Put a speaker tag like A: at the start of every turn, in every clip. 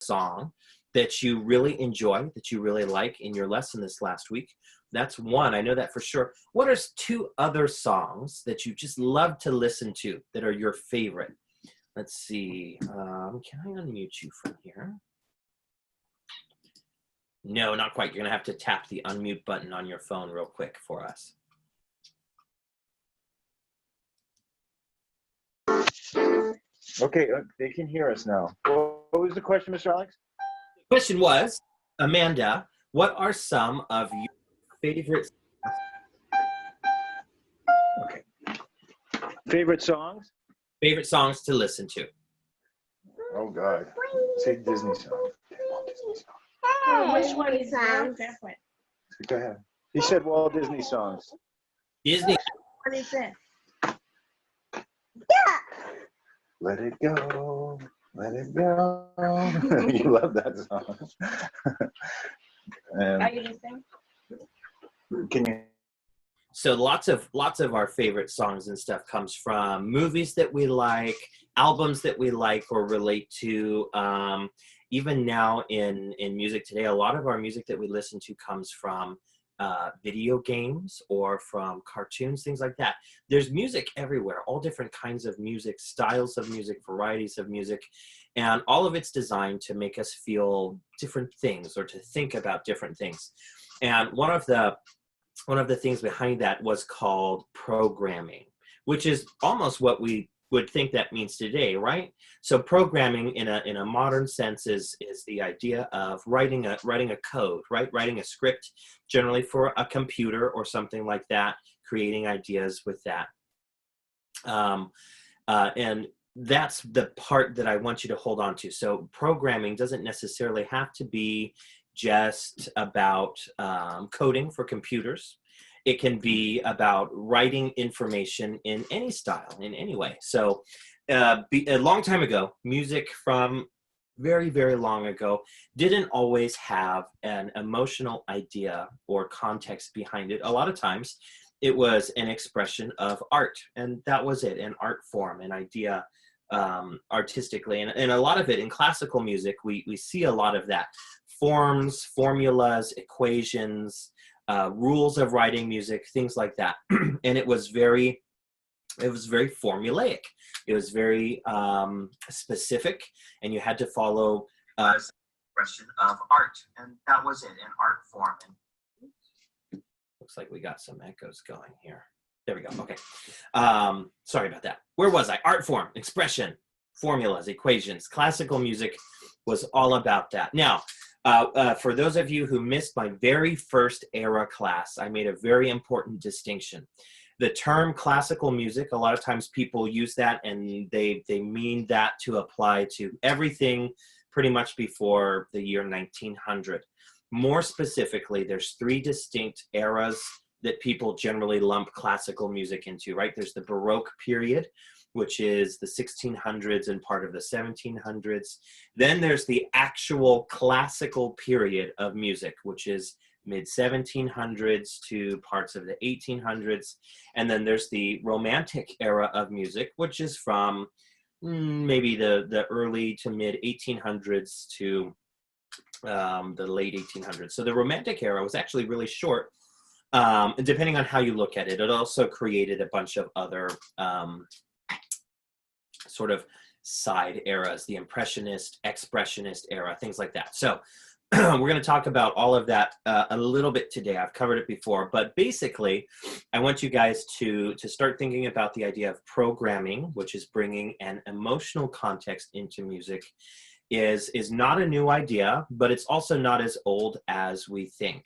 A: song that you really enjoy, that you really like in your lesson this last week? That's one, I know that for sure. What are two other songs that you just love to listen to that are your favorite? Let's see, can I unmute you from here? No, not quite. You're gonna have to tap the unmute button on your phone real quick for us.
B: Okay, they can hear us now. What was the question, Mr. Alex?
A: The question was, Amanda, what are some of your favorite?
B: Okay. Favorite songs?
A: Favorite songs to listen to?
B: Oh God. Say Disney song. Disney song.
C: Which one is your favorite?
B: Go ahead. He said Walt Disney songs.
A: Disney.
C: What is it?
B: Let it go. Let it go. You love that song.
C: Are you listening?
B: Can you?
A: So lots of our favorite songs and stuff comes from movies that we like, albums that we like or relate to. Even now in music today, a lot of our music that we listen to comes from video games or from cartoons, things like that. There's music everywhere, all different kinds of music, styles of music, varieties of music, and all of it's designed to make us feel different things or to think about different things. And one of the things behind that was called programming, which is almost what we would think that means today, right? So programming in a modern sense is the idea of writing a code, right? Writing a script, generally for a computer or something like that, creating ideas with that. And that's the part that I want you to hold on to. So programming doesn't necessarily have to be just about coding for computers. It can be about writing information in any style, in any way. So a long time ago, music from very, very long ago didn't always have an emotional idea or context behind it. A lot of times it was an expression of art, and that was it, an art form, an idea artistically. And a lot of it in classical music, we see a lot of that. Forms, formulas, equations, rules of writing music, things like that. And it was very formulaic. It was very specific, and you had to follow expression of art, and that was it, an art form. And looks like we got some echoes going here. There we go. Okay. Sorry about that. Where was I? Art form, expression, formulas, equations. Classical music was all about that. Now, for those of you who missed my very first era class, I made a very important distinction. The term classical music, a lot of times people use that and they mean that to apply to everything pretty much before the year 1900. More specifically, there's three distinct eras that people generally lump classical music into, right? There's the Baroque period, which is the 1600s and part of the 1700s. Then there's the actual classical period of music, which is mid-1700s to parts of the 1800s. And then there's the Romantic era of music, which is from maybe the early to mid-1800s to the late 1800s. So the Romantic era was actually really short. Depending on how you look at it, it also created a bunch of other sort of side eras, the Impressionist, Expressionist era, things like that. So we're going to talk about all of that a little bit today. I've covered it before, but basically, I want you guys to start thinking about the idea of programming, which is bringing an emotional context into music, is not a new idea, but it's also not as old as we think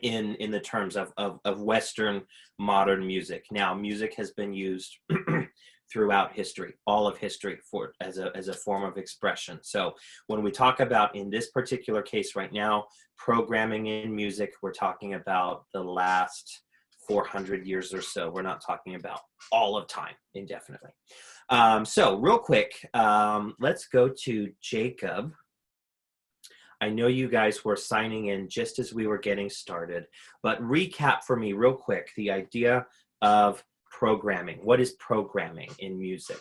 A: in the terms of Western modern music. Now, music has been used throughout history, all of history, as a form of expression. So when we talk about, in this particular case right now, programming in music, we're talking about the last 400 years or so. We're not talking about all of time indefinitely. So real quick, let's go to Jacob. I know you guys were signing in just as we were getting started, but recap for me real quick the idea of programming. What is programming in music?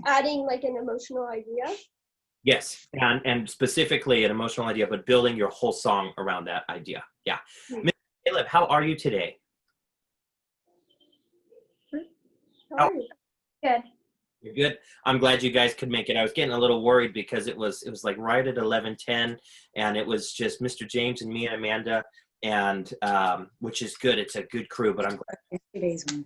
D: adding like an emotional idea.
A: Yes, and specifically an emotional idea, but building your whole song around that idea. Yeah. Mr. Caleb, how are you today?
D: How are you? Good.
A: You're good. I'm glad you guys could make it. I was getting a little worried because it was like right at 11:10, and it was just Mr. James and me and Amanda, and which is good. It's a good crew, but I'm glad.
E: Yesterday's one.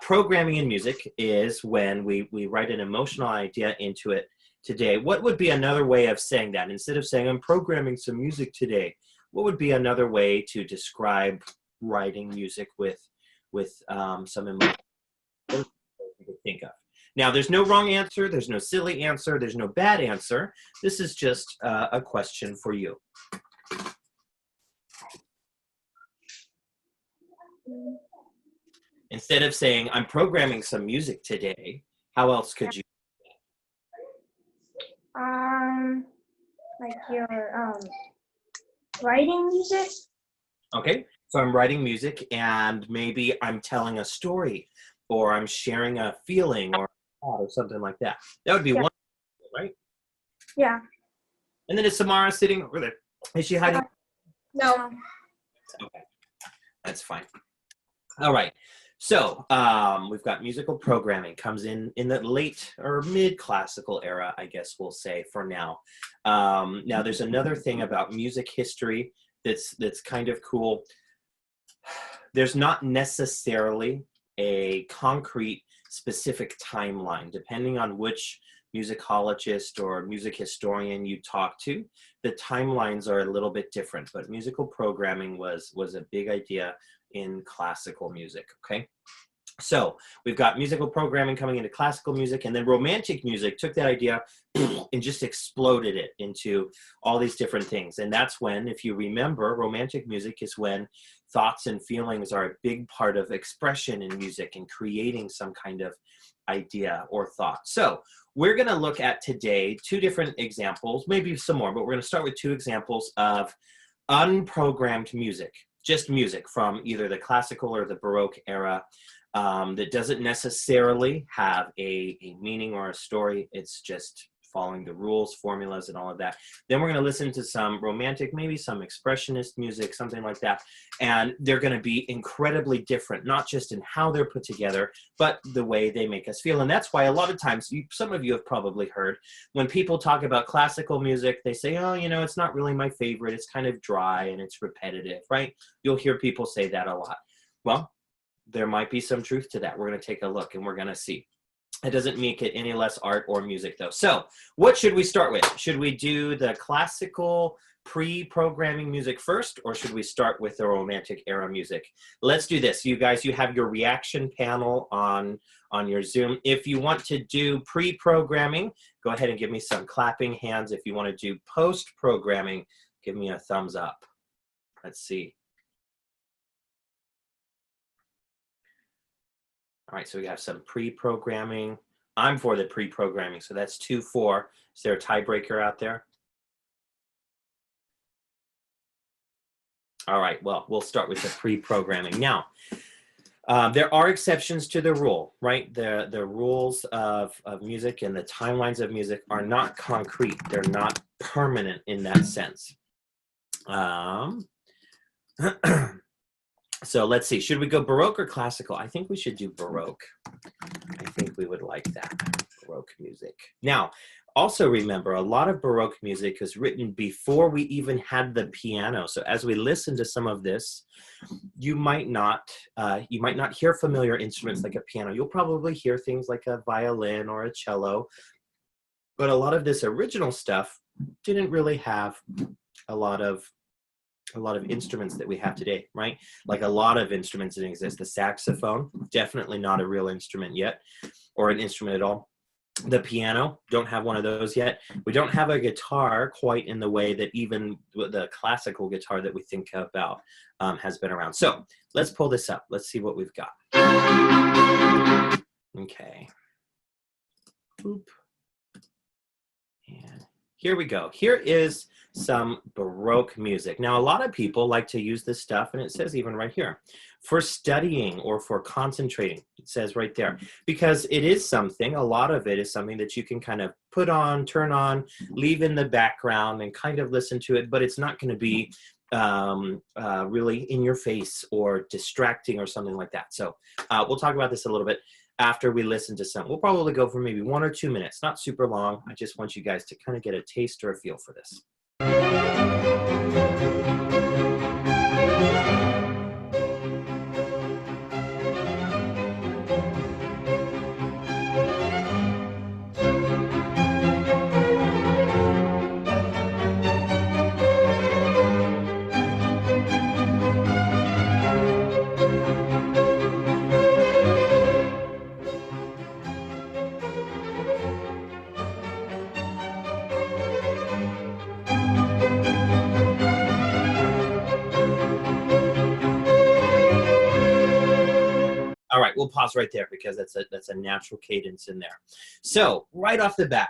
A: Programming in music is when we write an emotional idea into it today. What would be another way of saying that? Instead of saying, I'm programming some music today, what would be another way to describe writing music with some emotion? What you could think of? Now, there's no wrong answer. There's no silly answer. There's no bad answer. This is just a question for you. Instead of saying, I'm programming some music today, how else could you?
D: Like you're writing music.
A: Okay, so I'm writing music and maybe I'm telling a story or I'm sharing a feeling or something like that. That would be one, right?
D: Yeah.
A: And then is Samara sitting over there? Is she hiding?
D: No.
A: Okay, that's fine. All right. So we've got musical programming comes in the late or mid-classical era, I guess we'll say for now. Now there's another thing about music history that's kind of cool. There's not necessarily a concrete specific timeline, depending on which musicologist or music historian you talk to. The timelines are a little bit different, but musical programming was a big idea in classical music, okay? So we've got musical programming coming into classical music, and then romantic music took that idea and just exploded it into all these different things. And that's when, if you remember, romantic music is when thoughts and feelings are a big part of expression in music and creating some kind of idea or thought. So we're going to look at today two different examples, maybe some more, but we're going to start with two examples of unprogrammed music. Just music from either the classical or the Baroque era that doesn't necessarily have a meaning or a story. It's just following the rules, formulas, and all of that. Then we're going to listen to some romantic, maybe some expressionist music, something like that. And they're going to be incredibly different, not just in how they're put together, but the way they make us feel. And that's why a lot of times, some of you have probably heard, when people talk about classical music, they say, oh, you know, it's not really my favorite. It's kind of dry and it's repetitive, right? You'll hear people say that a lot. Well, there might be some truth to that. We're going to take a look and we're going to see. It doesn't make it any less art or music, though. So what should we start with? Should we do the classical pre-programming music first, or should we start with the romantic era music? Let's do this. You guys, you have your reaction panel on your Zoom. If you want to do pre-programming, go ahead and give me some clapping hands. If you want to do post-programming, give me a thumbs up. Let's see. All right, so we have some pre-programming. I'm for the pre-programming, so that's 2-4. Is there a tiebreaker out there? All right, well, we'll start with the pre-programming. Now, there are exceptions to the rule, right? The rules of music and the timelines of music are not concrete. They're not permanent in that sense. So let's see, should we go Baroque or classical? I think we should do Baroque. I think we would like that, Baroque music. Now, also remember, a lot of Baroque music was written before we even had the piano. So as we listen to some of this, you might not hear familiar instruments like a piano. You'll probably hear things like a violin or a cello. But a lot of this original stuff didn't really have a lot of instruments that we have today, right? Like a lot of instruments that exist. The saxophone, definitely not a real instrument yet, or an instrument at all. The piano, don't have one of those yet. We don't have a guitar quite in the way that even the classical guitar that we think about has been around. So let's pull this up. Let's see what we've got. Okay. Boop. And here we go. Here is some Baroque music. Now, a lot of people like to use this stuff, and it says even right here, for studying or for concentrating. It says right there, because it is something, a lot of it is something that you can kind of put on, turn on, leave in the background and kind of listen to it, but it's not going to be really in your face or distracting or something like that. So we'll talk about this a little bit after we listen to some. We'll probably go for maybe 1 or 2 minutes, not super long. I just want you guys to kind of get a taste or a feel for this. All right, we'll pause right there because that's a natural cadence in there. So right off the bat,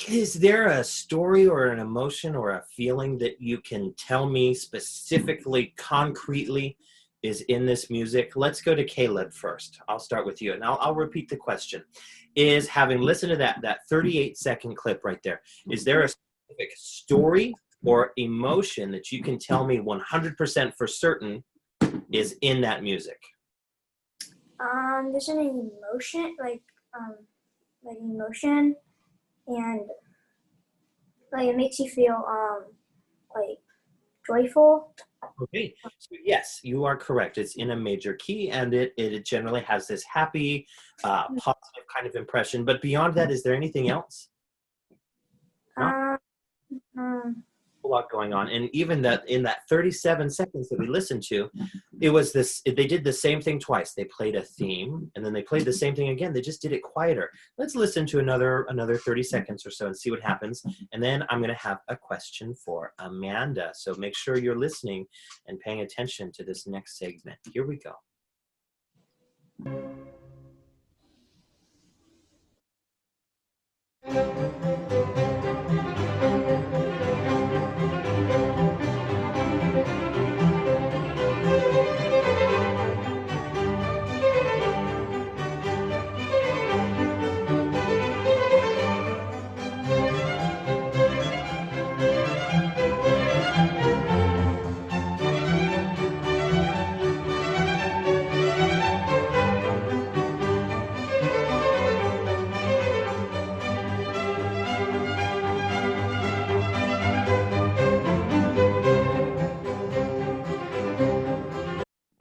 A: is there a story or an emotion or a feeling that you can tell me specifically, concretely is in this music? Let's go to Caleb first. I'll start with you, and I'll repeat the question. Is, having listened to that 38-second clip right there, is there a specific story or emotion that you can tell me 100% for certain is in that music?
D: There's an emotion, like emotion, and like it makes you feel like joyful.
A: Okay, so yes, you are correct. It's in a major key, and it generally has this happy, positive kind of impression. But beyond that, is there anything else? Not a lot going on. And even that in that 37 seconds that we listened to, it was this, they did the same thing twice. They played a theme and then they played the same thing again. They just did it quieter. Let's listen to another 30 seconds or so and see what happens. And then I'm going to have a question for Amanda. So make sure you're listening and paying attention to this next segment. Here we go.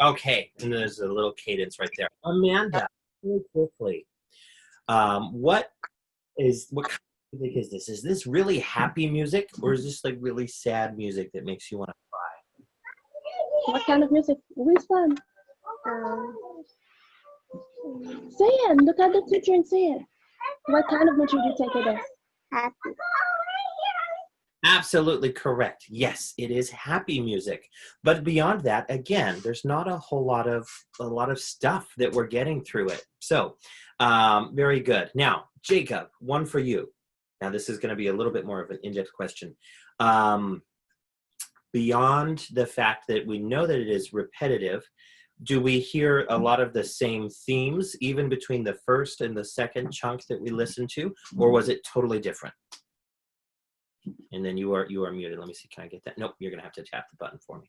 A: Okay, and there's a little cadence right there. Amanda, really quickly, what kind of music is this? Is this really happy music, or is this like really sad music that makes you want to cry?
E: What kind of music? Which one? Say it. Look at the teacher and say it. What kind of music do you think it is?
C: Happy.
A: Absolutely correct. Yes, it is happy music. But beyond that, again, there's not a lot of stuff that we're getting through it. So, very good. Now, Jacob, one for you. Now, this is going to be a little bit more of an in-depth question. Beyond the fact that we know that it is repetitive, do we hear a lot of the same themes even between the first and the second chunk that we listened to, or was it totally different? And then you are muted. Let me see. Can I get that? Nope. You're gonna have to tap the button for me.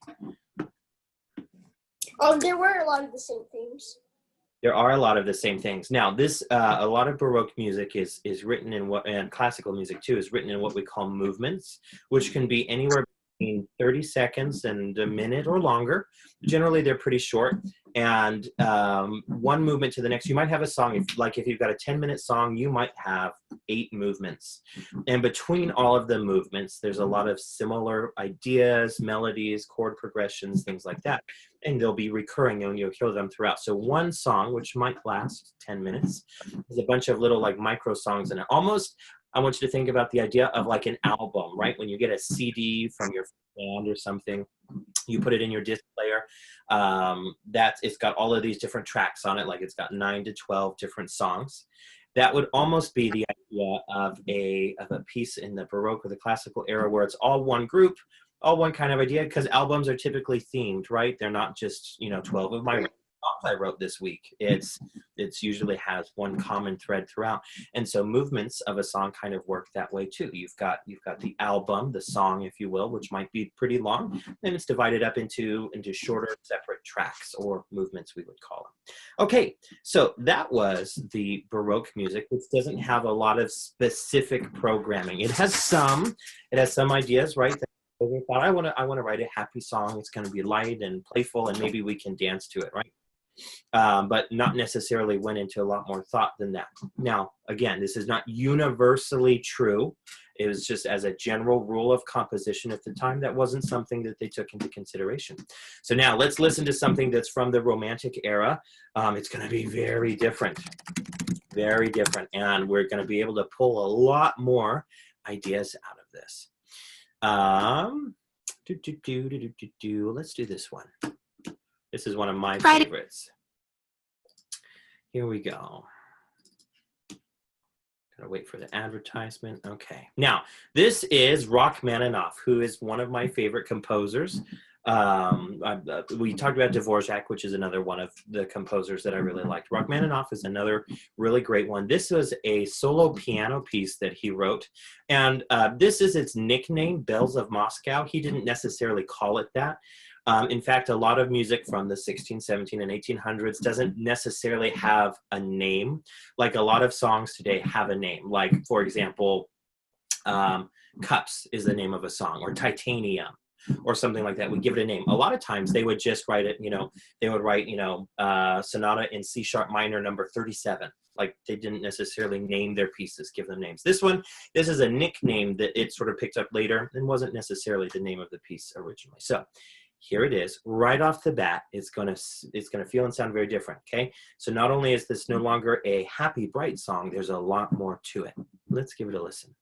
F: There were a lot of the same themes.
A: There are a lot of the same things. Now, this a lot of Baroque music is written in and classical music too is written in what we call movements, which can be anywhere between 30 seconds and a minute or longer. Generally, they're pretty short. And one movement to the next. You might have a song, if you've got a 10-minute song, you might have 8 movements. And between all of the movements, there's a lot of similar ideas, melodies, chord progressions, things like that. And they'll be recurring, and you'll hear them throughout. So one song, which might last 10 minutes, is a bunch of little like micro songs in it. Almost, I want you to think about the idea of like an album, right? When you get a CD from your band or something, you put it in your disc player. It's got all of these different tracks on it, like it's got 9 to 12 different songs. that would almost be the idea of a piece in the Baroque or the classical era where it's all one group, all one kind of idea, because albums are typically themed, right? They're not just, 12 of my songs I wrote this week. It's usually has one common thread throughout. And so movements of a song kind of work that way too. You've got the album, the song, if you will, which might be pretty long, and it's divided up into shorter separate tracks or movements, we would call them. Okay, so that was the Baroque music, which doesn't have a lot of specific programming. It has some ideas, right? We thought, I want to write a happy song. It's going to be light and playful, and maybe we can dance to it, right? But not necessarily went into a lot more thought than that. Now, again, this is not universally true. It was just as a general rule of composition at the time, that wasn't something that they took into consideration. So now let's listen to something that's from the Romantic era. It's going to be very different, and we're going to be able to pull a lot more ideas out of this. Let's do this one. This is one of my favorites. Here we go. Gotta wait for the advertisement. Okay. Now, this is Rachmaninoff, who is one of my favorite composers. We talked about Dvorak, which is another one of the composers that I really liked. Rachmaninoff is another really great one. This was a solo piano piece that he wrote, and this is its nickname, Bells of Moscow. He didn't necessarily call it that. In fact, a lot of music from the 16, 17, and 1800s doesn't necessarily have a name. Like a lot of songs today have a name. Like, for example, Cups is the name of a song, or Titanium, or something like that. We give it a name. A lot of times they would just write it, they would write, Sonata in C sharp minor number 37. Like, they didn't necessarily name their pieces, give them names. This is a nickname that it sort of picked up later and wasn't necessarily the name of the piece originally. So here it is, right off the bat. It's gonna feel and sound very different, okay? So not only is this no longer a happy, bright song, there's a lot more to it. Let's give it a listen.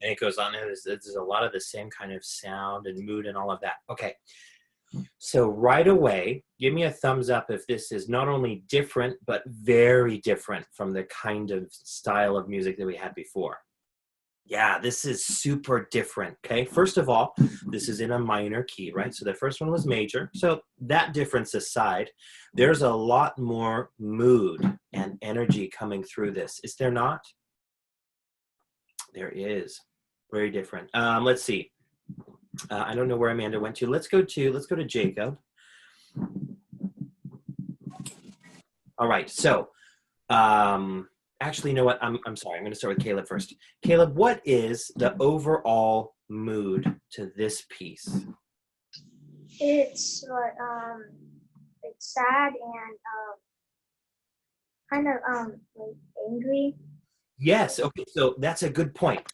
A: It goes on. There's a lot of the same kind of sound and mood and all of that. Okay, so right away, give me a thumbs up if this is not only different, but very different from the kind of style of music that we had before. Yeah, this is super different, okay? First of all, this is in a minor key, right? So the first one was major. So that difference aside, there's a lot more mood and energy coming through this. Is there not? There is. Very different. Let's see. I don't know where Amanda went to. Let's go to Jacob. All right. So, actually, you know what? I'm sorry. I'm going to start with Caleb first. Caleb, what is the overall mood to this piece?
D: It's it's sad and kind of like angry.
A: Yes. Okay. So that's a good point.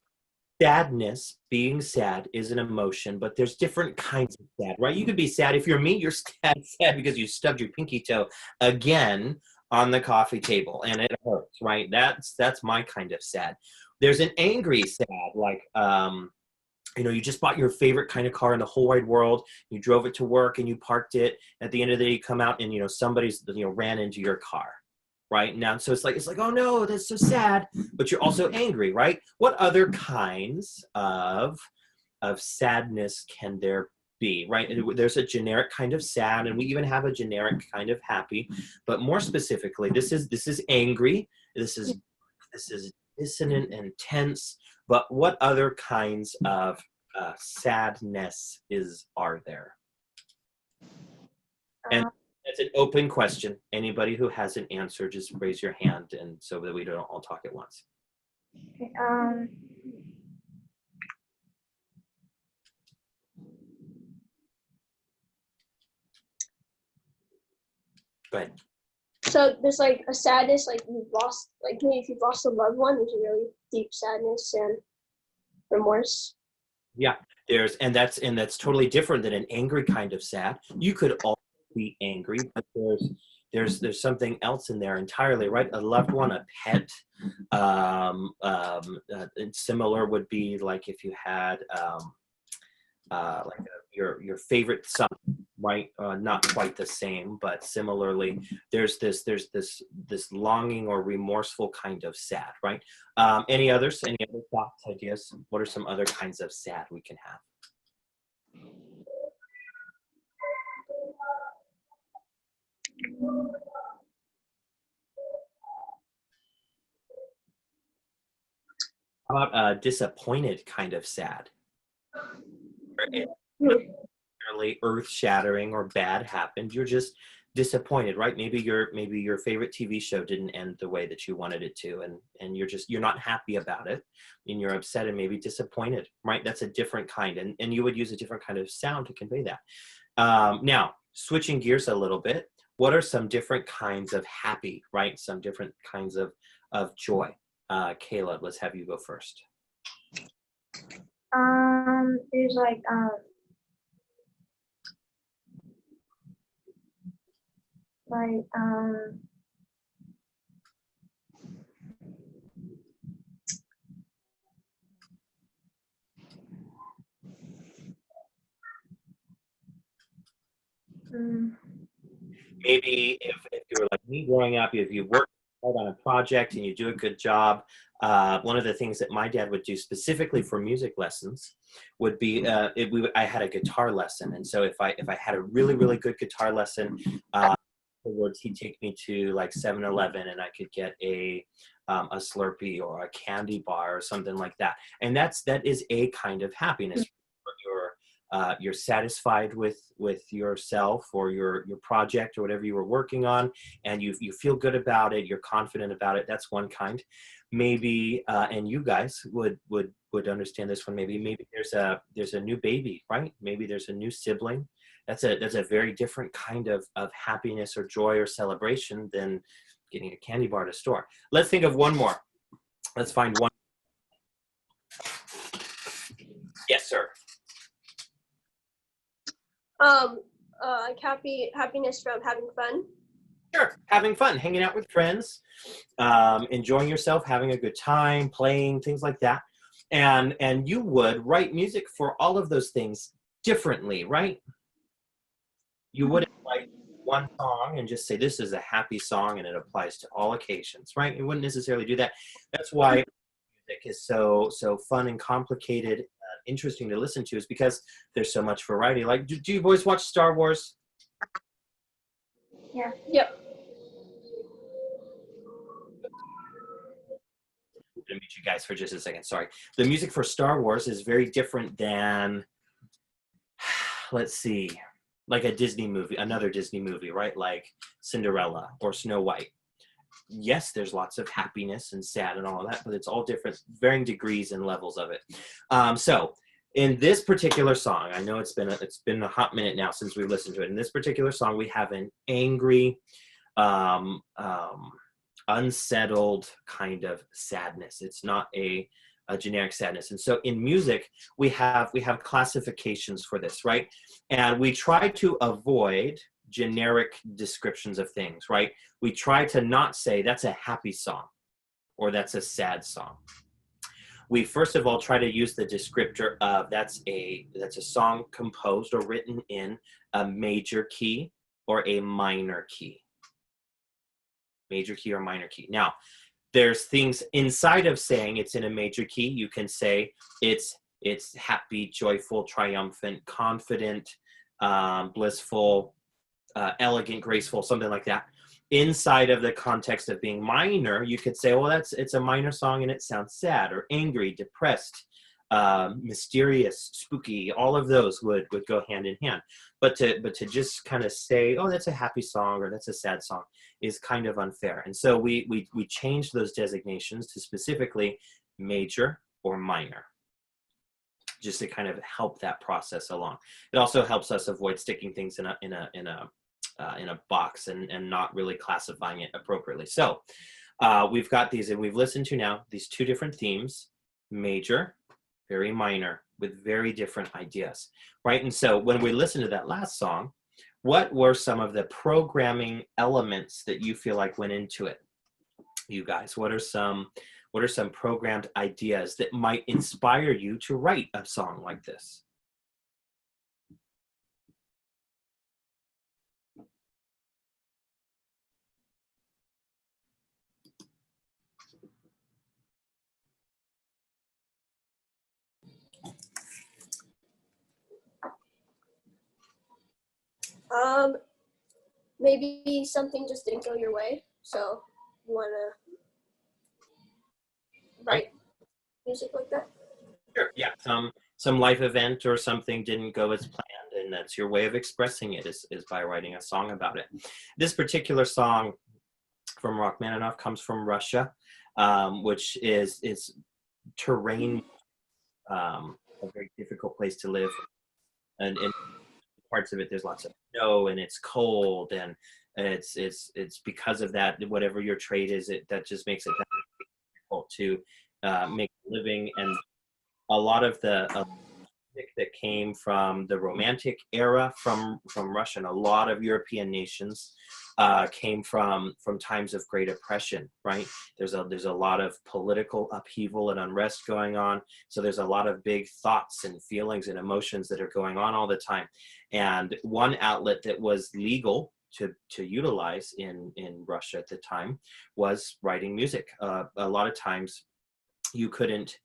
A: Sadness, being sad, is an emotion, but there's different kinds of sad, right? You could be sad. If you're me, you're sad because you stubbed your pinky toe again on the coffee table and it hurts, right? That's my kind of sad. There's an angry sad, like you just bought your favorite kind of car in the whole wide world. You drove it to work and you parked it. At the end of the day, you come out and somebody's ran into your car, right? Now, so it's like, oh no, that's so sad. But you're also angry, right? What other kinds of sadness can there be, right? There's a generic kind of sad, and we even have a generic kind of happy. But more specifically, this is angry. This is dissonant and tense. But what other kinds of sadness are there? And it's an open question. Anybody who has an answer, just raise your hand, and so that we don't all talk at once. Go ahead.
F: So there's like a sadness, like you've lost, like maybe if you've lost a loved one, there's a really deep sadness and remorse.
A: Yeah, that's totally different than an angry kind of sad. You could all be angry, but there's something else in there entirely, right? A loved one, a pet. Similar would be like if you had your favorite son, right? Not quite the same, but similarly, there's this longing or remorseful kind of sad, right? Any other thoughts, ideas? What are some other kinds of sad we can have? How about a disappointed kind of sad? It's really earth-shattering or bad happened. You're just disappointed, right? Maybe your favorite TV show didn't end the way that you wanted it to, and you're not happy about it, and you're upset and maybe disappointed, right? That's a different kind, and you would use a different kind of sound to convey that. Now, switching gears a little bit, what are some different kinds of happy, right? Some different kinds of joy. Caleb, let's have you go first.
D: There's like
A: Maybe if you were like me growing up, if you worked hard on a project and you do a good job, one of the things that my dad would do specifically for music lessons would be I had a guitar lesson, and so if I had a really, really good guitar lesson, afterwards he'd take me to like 7-Eleven and I could get a Slurpee or a candy bar or something like that, and that is a kind of happiness. You're satisfied with yourself or your project or whatever you were working on, and you feel good about it, you're confident about it. That's one kind. Maybe and you guys would understand this one. Maybe there's a new baby, right? Maybe there's a new sibling. That's a very different kind of happiness or joy or celebration than getting a candy bar at a store. Let's think of one more. Let's find one. Yes, sir.
F: Like happiness from having fun.
A: Sure, having fun, hanging out with friends, enjoying yourself, having a good time, playing, things like that. And you would write music for all of those things differently, right? You wouldn't write one song and just say this is a happy song and it applies to all occasions, right? You wouldn't necessarily do that. That's why music is so fun and complicated, interesting to listen to, is because there's so much variety. Like, do you boys watch Star Wars?
D: yeah.
F: Yep.
A: I'm gonna mute you guys for just a second. Sorry. The music for Star Wars is very different than, let's see, like a Disney movie, another Disney movie, right? Like Cinderella or Snow White. Yes, there's lots of happiness and sad and all of that, but it's all different, varying degrees and levels of it. So in this particular song, I know it's been a hot minute now since we've listened to it. In this particular song, we have an angry, unsettled kind of sadness. It's not a generic sadness. And so in music, we have classifications for this, right? And we try to avoid generic descriptions of things, right? We try to not say that's a happy song or that's a sad song. we first of all try to use the descriptor of that's a song composed or written in a major key or a minor key. Major key or minor key. Now, there's things inside of saying it's in a major key. You can say it's happy, joyful, triumphant, confident, blissful, elegant, graceful, something like that. Inside of the context of being minor, you could say, well, it's a minor song and it sounds sad or angry, depressed, mysterious, spooky. All of those would go hand in hand. But to just kind of say, oh, that's a happy song or that's a sad song is kind of unfair. And so we changed those designations to specifically major or minor, just to kind of help that process along. It also helps us avoid sticking things in a box and not really classifying it appropriately. So we've got these, and we've listened to now these two different themes: major, very minor, with very different ideas, right? And so when we listen to that last song, what were some of the programming elements that you feel like went into it, you guys? What are some programmed ideas that might inspire you to write a song like this?
F: Maybe something just didn't go your way, so you want to write music like that?
A: Sure. Yeah. Some life event or something didn't go as planned, and that's your way of expressing it is by writing a song about it. This particular song from Rachmaninoff comes from Russia, which is terrain, a very difficult place to live, and in parts of it there's lots of snow and it's cold, and it's because of that, whatever your trade is, that just makes it difficult to make a living. And a lot of the music that came from the Romantic era from Russia, and a lot of European nations came from times of great oppression, right? There's a lot of political upheaval and unrest going on. So there's a lot of big thoughts and feelings and emotions that are going on all the time. And one outlet that was legal to utilize in Russia at the time was writing music. A lot of times you couldn't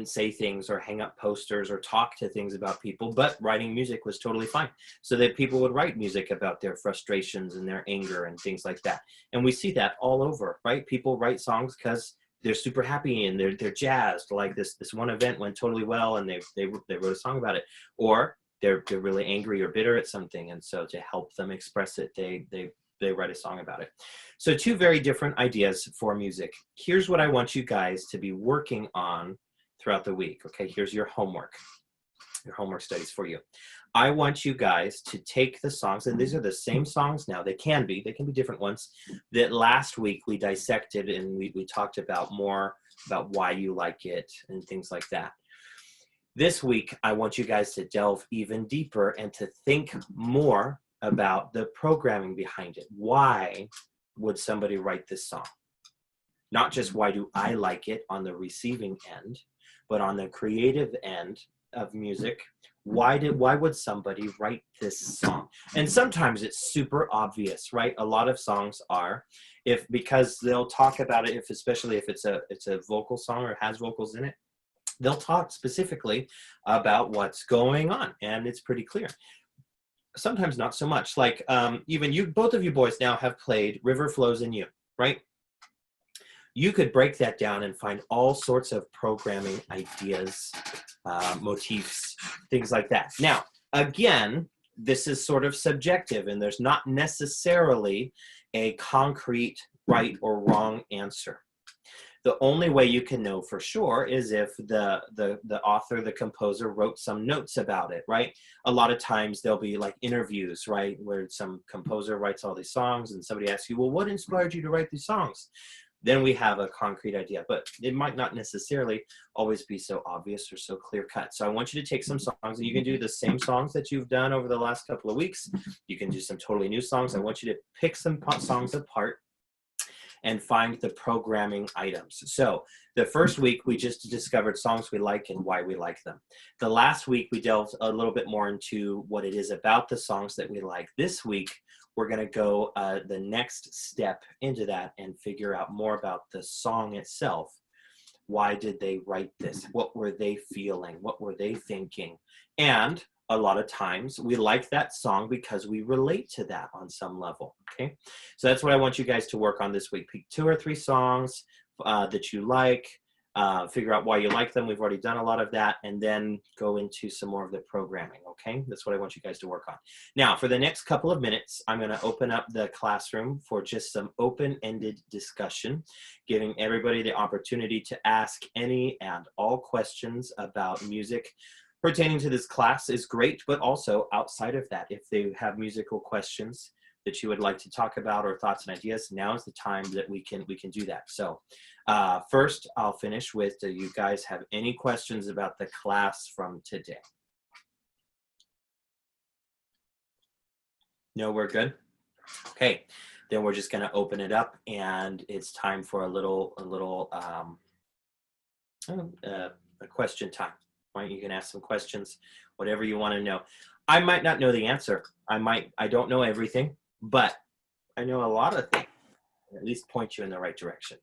A: say things or hang up posters or talk to things about people, but writing music was totally fine. So that people would write music about their frustrations and their anger and things like that. And we see that all over, right? People write songs because they're super happy and they're jazzed. Like this one event went totally well and they wrote a song about it. Or they're really angry or bitter at something, and so to help them express it, they write a song about it. So two very different ideas for music. Here's what I want you guys to be working on throughout the week. Okay, here's your homework studies for you. I want you guys to take the songs, and these are the same songs now. They can be different ones that last week we dissected, and we talked about more about why you like it and things like that. This week, I want you guys to delve even deeper and to think more about the programming behind it. Why would somebody write this song? Not just why do I like it on the receiving end, but on the creative end of music, why would somebody write this song? And sometimes it's super obvious, right? A lot of songs are, because they'll talk about it, especially if it's a vocal song or has vocals in it, they'll talk specifically about what's going on, and it's pretty clear. Sometimes not so much. Like even both of you boys now have played River Flows in You, right? You could break that down and find all sorts of programming ideas, motifs, things like that. Now, again, this is sort of subjective, and there's not necessarily a concrete right or wrong answer. The only way you can know for sure is if the author, the composer, wrote some notes about it, right? A lot of times there'll be like interviews, right, where some composer writes all these songs and somebody asks you, well, what inspired you to write these songs? Then we have a concrete idea, but it might not necessarily always be so obvious or so clear cut. So I want you to take some songs, and you can do the same songs that you've done over the last couple of weeks. You can do some totally new songs. I want you to pick some songs apart and find the programming items. So the first week, we just discovered songs we like and why we like them. The last week, we delved a little bit more into what it is about the songs that we like. This week, we're going to go the next step into that and figure out more about the song itself. Why did they write this? What were they feeling? What were they thinking? And a lot of times we like that song because we relate to that on some level, okay? So that's what I want you guys to work on this week. Pick 2 or 3 songs that you like, figure out why you like them. We've already done a lot of that, and then go into some more of the programming, okay? That's what I want you guys to work on. Now, for the next couple of minutes, I'm gonna open up the classroom for just some open-ended discussion, giving everybody the opportunity to ask any and all questions about music pertaining to this class is great, but also outside of that, if they have musical questions that you would like to talk about or thoughts and ideas, now is the time that we can do that. So first, I'll finish with, do you guys have any questions about the class from today? No, we're good? Okay, then we're just gonna open it up, and it's time for a question time. Right? You can ask some questions, whatever you want to know. I might not know the answer. I don't know everything, but I know a lot of things. At least point you in the right direction.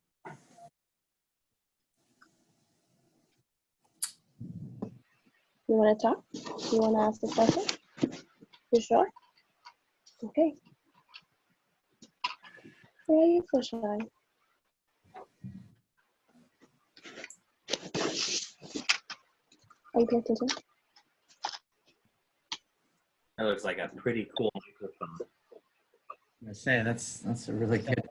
E: You want to talk? You want to ask the question? You sure? Okay. Why are you so shy? Are you paying attention?
A: That looks like a pretty cool microphone.
G: I say that's a really good.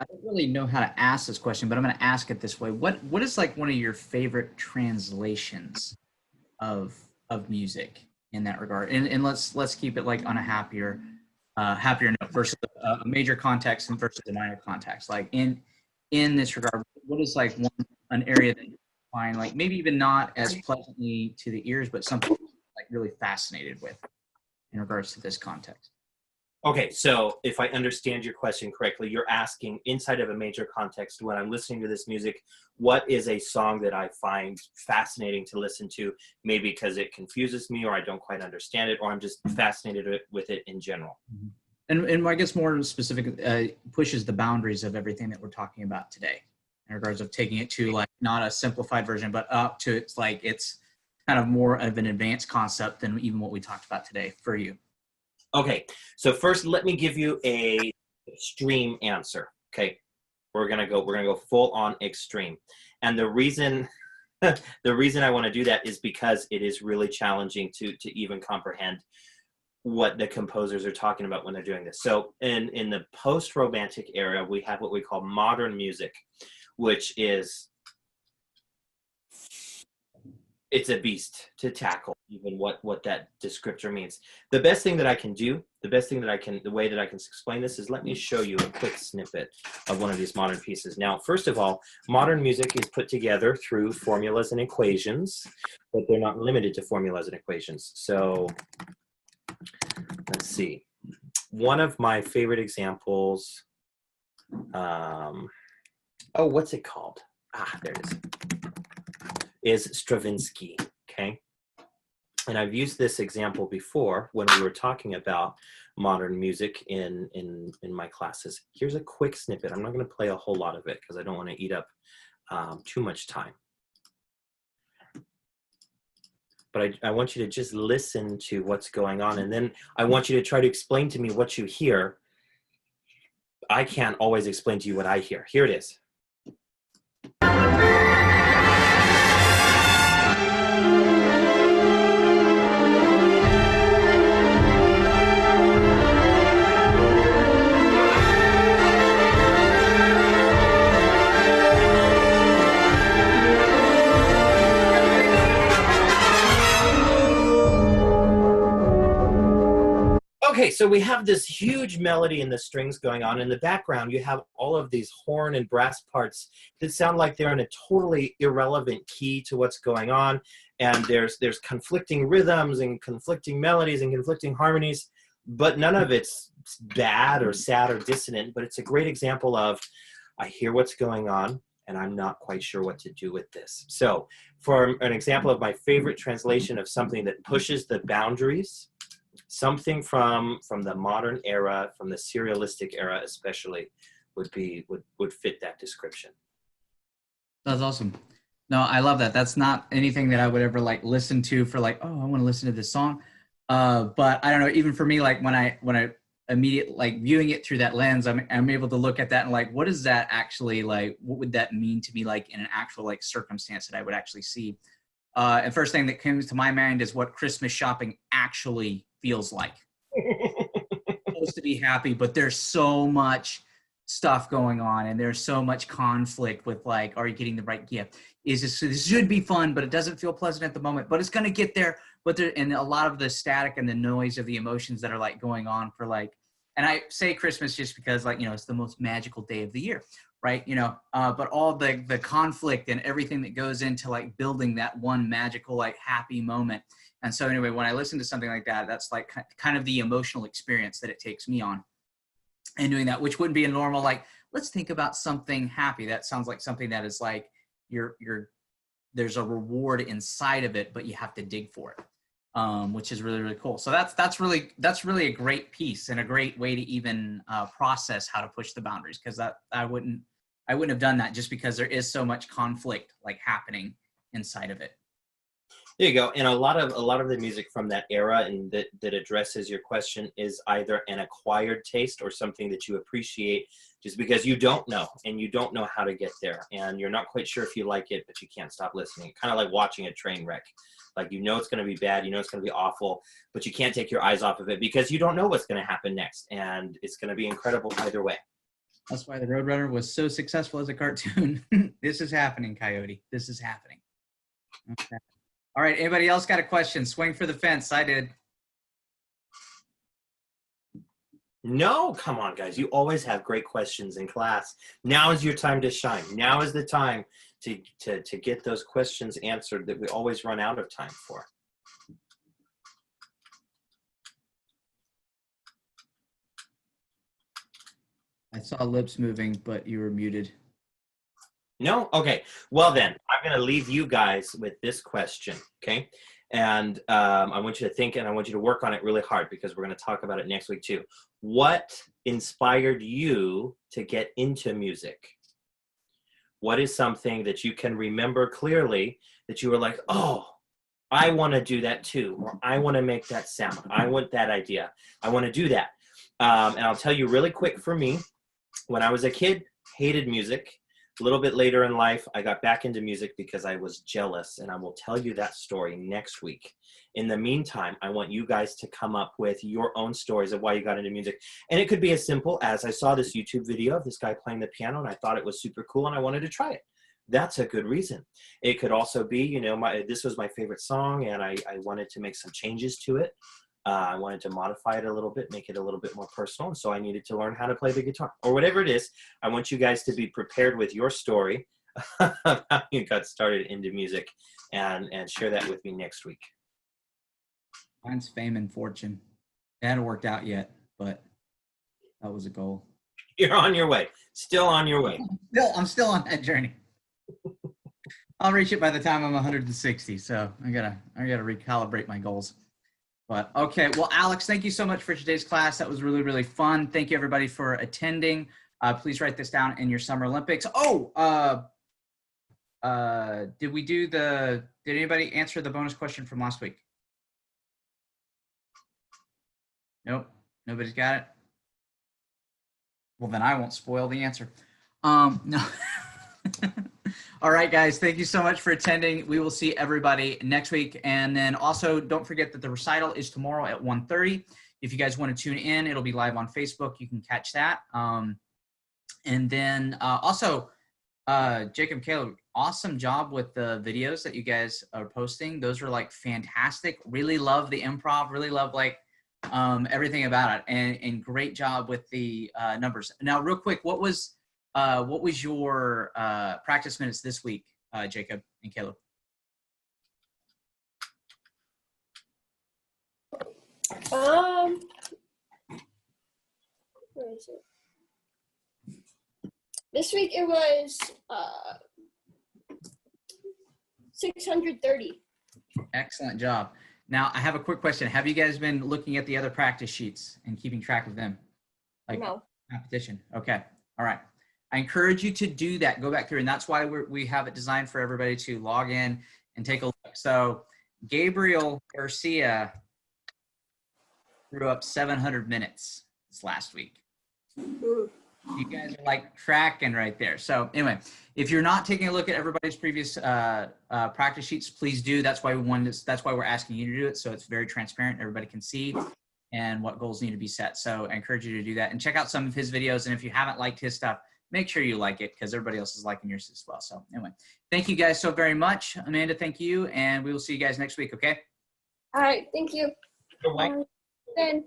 G: I don't really know how to ask this question, but I'm going to ask it this way. What is like one of your favorite translations of music in that regard? And let's keep it like on a happier note versus a major context and versus a minor context. Like in this regard, what is like an area that you find like maybe even not as pleasantly to the ears, but something like really fascinated with in regards to this context?
A: Okay, so if I understand your question correctly, you're asking inside of a major context, when I'm listening to this music, what is a song that I find fascinating to listen to, maybe because it confuses me or I don't quite understand it, or I'm just fascinated with it in general.
G: And I guess more specific, pushes the boundaries of everything that we're talking about today in regards of taking it to like not a simplified version, but up to it's like it's kind of more of an advanced concept than even what we talked about today for you.
A: Okay, so first let me give you a extreme answer. Okay, we're gonna go full on extreme, and the reason I want to do that is because it is really challenging to even comprehend what the composers are talking about when they're doing this. So in the post-romantic era, we have what we call modern music, which is it's a beast to tackle, even what that descriptor means. The best thing that I can do, the way that I can explain this is let me show you a quick snippet of one of these modern pieces. Now, first of all, modern music is put together through formulas and equations, but they're not limited to formulas and equations. So let's see. One of my favorite examples, what's it called? There it is Stravinsky, okay? And I've used this example before when we were talking about modern music in my classes. Here's a quick snippet. I'm not gonna play a whole lot of it because I don't wanna eat up too much time. But I want you to just listen to what's going on, and then I want you to try to explain to me what you hear. I can't always explain to you what I hear. Here it is. Okay, so we have this huge melody and the strings going on. In the background, you have all of these horn and brass parts that sound like they're in a totally irrelevant key to what's going on. and there's conflicting rhythms and conflicting melodies and conflicting harmonies, but none of it's bad or sad or dissonant. But it's a great example of, I hear what's going on and I'm not quite sure what to do with this. So for an example of my favorite translation of something that pushes the boundaries, something from the modern era, from the serialistic era especially, would fit that description.
G: That's awesome. No, I love that. That's not anything that I would ever like listen to for like, oh, I want to listen to this song. But I don't know, even for me, like when I immediate like viewing it through that lens, I'm able to look at that and like, what is that actually like? What would that mean to me like in an actual like circumstance that I would actually see? And first thing that comes to my mind is what Christmas shopping actually feels like. Supposed to be happy, but there's so much stuff going on and there's so much conflict with like, are you getting the right gift? This should be fun, but it doesn't feel pleasant at the moment, but it's going to get there. But there, and a lot of the static and the noise of the emotions that are like going on for like, and I say Christmas just because like, you know, it's the most magical day of the year, right? You know, but all the conflict and everything that goes into like building that one magical, like happy moment. And so anyway, when I listen to something like that, that's like kind of the emotional experience that it takes me on. And doing that, which wouldn't be a normal, like, let's think about something happy. That sounds like something that is like, there's a reward inside of it, but you have to dig for it, which is really, really cool. So that's really a great piece and a great way to even process how to push the boundaries. Cause I wouldn't have done that just because there is so much conflict like happening inside of it.
A: There you go. And a lot of the music from that era and that addresses your question is either an acquired taste or something that you appreciate just because you don't know and you don't know how to get there and you're not quite sure if you like it, but you can't stop listening. Kind of like watching a train wreck. Like, you know, it's going to be bad, you know, it's going to be awful, but you can't take your eyes off of it because you don't know what's going to happen next. And it's going to be incredible either way.
G: That's why the Roadrunner was so successful as a cartoon. This is happening, Coyote. This is happening. Okay. All right, anybody else got a question? Swing for the fence. I did.
A: No, come on, guys. You always have great questions in class. Now is your time to shine. Now is the time to get those questions answered that we always run out of time for.
G: I saw lips moving, but you were muted.
A: No? Okay. Well, then, I'm going to leave you guys with this question, okay? And I want you to think and I want you to work on it really hard because we're going to talk about it next week too. What inspired you to get into music? What is something that you can remember clearly that you were like, oh, I want to do that too, or I want to make that sound. I want that idea. I want to do that. And I'll tell you really quick for me, when I was a kid, hated music. A little bit later in life, I got back into music because I was jealous, and I will tell you that story next week. In the meantime, I want you guys to come up with your own stories of why you got into music. And it could be as simple as I saw this YouTube video of this guy playing the piano, and I thought it was super cool, and I wanted to try it. That's a good reason. It could also be, you know, this was my favorite song, and I wanted to make some changes to it. I wanted to modify it a little bit, make it a little bit more personal. And so I needed to learn how to play the guitar or whatever it is. I want you guys to be prepared with your story of how you got started into music and share that with me next week.
G: Mine's fame and fortune. It hadn't worked out yet, but that was a goal.
A: You're on your way. Still on your way.
G: I'm still on that journey. I'll reach it by the time I'm 160. So I gotta recalibrate my goals. But okay, well, Alex, thank you so much for today's class. That was really, really fun. Thank you, everybody, for attending. Please write this down in your Summer Olympics. Oh, did anybody answer the bonus question from last week? Nope, nobody's got it. Well, then I won't spoil the answer. No. All right, guys, thank you so much for attending. We will see everybody next week. And then also don't forget that the recital is tomorrow at 1:30. If you guys want to tune in, it'll be live on Facebook. You can catch that. And then also, Jacob, Caleb, awesome job with the videos that you guys are posting. Those are like fantastic. Really love the improv, really love like everything about it. And great job with the numbers. Now, real quick, what was your practice minutes this week, Jacob and Caleb?
F: Where is it? This week it was 630.
G: Excellent job. Now, I have a quick question. Have you guys been looking at the other practice sheets and keeping track of them? Like
F: No.
G: competition. Okay. All right. I encourage you to do that. Go back through. And that's why we have it designed for everybody to log in and take a look. So Gabriel Garcia threw up 700 minutes this last week.
F: Ooh.
G: You guys are like tracking right there. So anyway, if you're not taking a look at everybody's previous practice sheets, please do. That's why that's why we're asking you to do it. So it's very transparent. Everybody can see and what goals need to be set. So I encourage you to do that and check out some of his videos. And if you haven't liked his stuff, make sure you like it because everybody else is liking yours as well. So anyway, thank you guys so very much. Amanda, thank you. And we will see you guys next week. Okay.
F: All right. Thank you.
G: Bye.
F: Then.